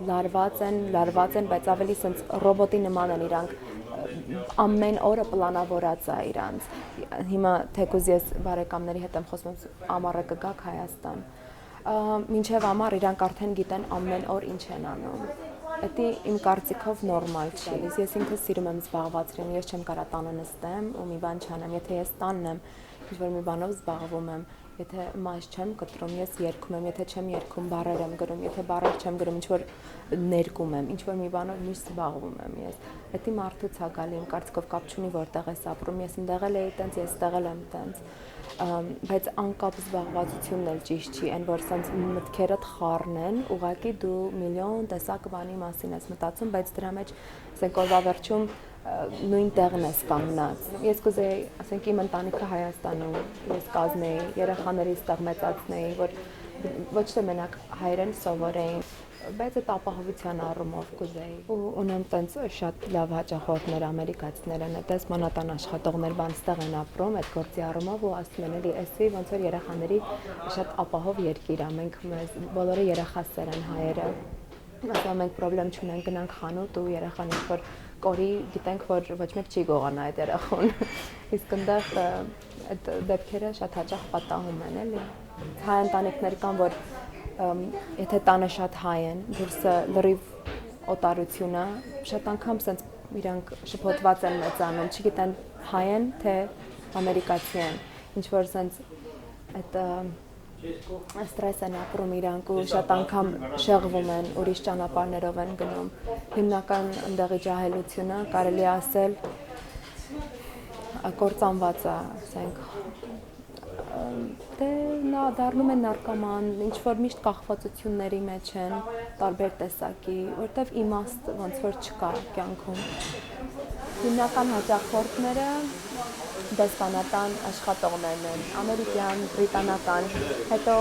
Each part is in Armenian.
Լարված են, բայց ավելի սենց ռոբոտի նման են իրանք ամեն օրը պլանավորած է իրանց։ Հիմա թեկուզ ես բարեկամների հետ եմ խոսում, ամառը կգաք Հայաստան։ Մինչև ամառ իրանք արդեն գիտեն ամեն օր ինչ են անում։ Դա իմ կարծիքով նորմալ չի։ Ես ինքս սիրում եմ զբաղված լինել, ես չեմ կարա տանը նստեմ ու մի բան չանեմ, եթե ես տանն եմ, ինչ-որ մի բանով զբաղվում եմ, եթե մաշ չեմ կտրում, ես երգում եմ, եթե չեմ երգում, բառեր եմ գրում, եթե բառեր չեմ գրում, ինչ-որ ներկում եմ, ինչ-որ մի բանով միշտ զբաղվում եմ ես։ Դա մարդուց է գալի, իմ կարծիքով կապ չունի որտեղ ես ապրում, ես ընդեղ էլ էի տենց, ես ստեղ էլ եմ տենց, բայց անկապ զբաղվածությունն էլ ճիշտ չի, այն որ սենց մտքերդ խառնեն, ուղղակի դու միլիոն տեսակ բանի մասին ես մտածում, բայց դրա մեջ ասենք օրվա վերջում նույն տեղն ես կանգնած։ Ես կուզեի, ասենք իմ ընտանիքը Հայաստանում, ես կազմեի, երեխաներիս տեղ մեծացնեի, որ ոչ թե մենակ հայերեն սովորեին, բայց այդ ապահովության առումով կուզեի։ Ու ունեմ տենց շատ լավ հաճախորդներ ամերիկացիներ են, այդպես մանատան աշխատողներ բան ստեղ են ապրում այդ գործի առումով ու ասում են էլի էսի ոնց որ երեխաների շատ ապահով երկիր է, մենք մեզ բոլորը երեխասեր են հայերը։ Ասում մենք պրոբլեմ չունենք, գնանք խանութ ու երեխան ինչ-որ կորի, գիտենք, որ ոչ մեկ չի գողանա այդ երախուն։ Իսկ այնտեղ այդ դեպքերը շատ հաճախ պատահում են, էլի։ Հայ ընտանիքներ կան, որ եթե տանը շատ հայ են, դուրսը լրիվ օտարությունը, շատ անգամ սենց իրանք շփոթված են մեծանում, չգիտեն հայ են, թե ամերիկացի են, ինչ-որ սենց այդ ստրես են ապրում իրանք ու շատ անգամ շեղվում են, ուրիշ ճանապարհներով են գնում։ Հիմնական ընդեղի ջահելությունը կարելի է ասել կործանված է, ասենք, դե նա դառնում են նարկոման, ինչ որ միշտ կախվածությունների մեջ են, տարբեր տեսակի, որտեվ իմաստ ոնց որ չկա կյանքում։ Հիմնական հաճախորդները դեսպանատան աշխատողներն են, ամերիկյան, բրիտանական, հետո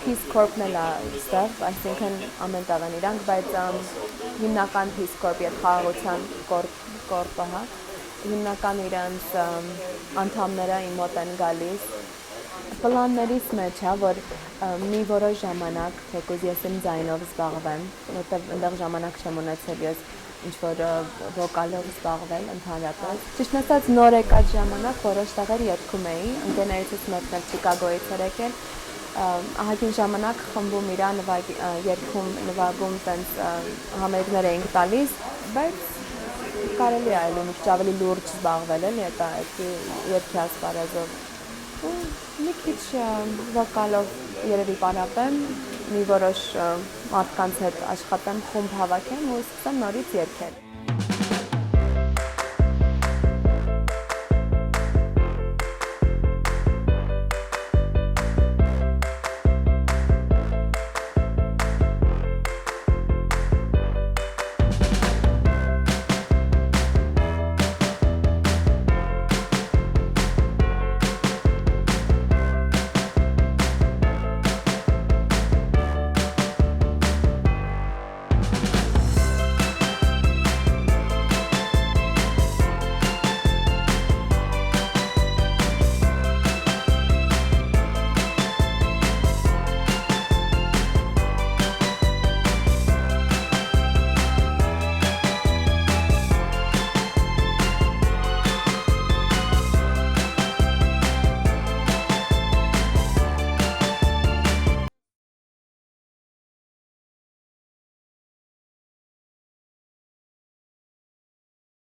Peace Corp-ն էլ է ստեղ, այսինքն ամեն տեղ են իրանք, բայց հիմնական Peace Corp եւ խաղաղության կորպը, հա, հիմնական իրանց անդամները իմ մոտ են գալիս։ Պլաններից մեջ է, որ մի որոշ ժամանակ, թեկուզ ես իմ ձայնով զբաղվեմ, որտեղ այնտեղ ժամանակ չեմ ունեցել ես ինչ-որ վոկալով զբաղվել ընդհանրապես։ Ճիշտն ասած նոր եկած ժամանակ որոշ տեղեր երգում էի, ընկերներիցս մեկն էլ Չիկագոյից էր եկել, ահագին ժամանակ խմբում իրա երգում, նվագում, տենց համերգներ էինք տալիս, բայց կարելի է այլ ինչ ավելի լուրջ զբաղվել էլի այդ երգի ասպարեզով։ Ու մի քիչ վոկալով երևի պարապեմ, մի որոշ մարդկանց հետ աշխատեմ, խումբ հավաքեմ ու սկսեմ նորից երգել։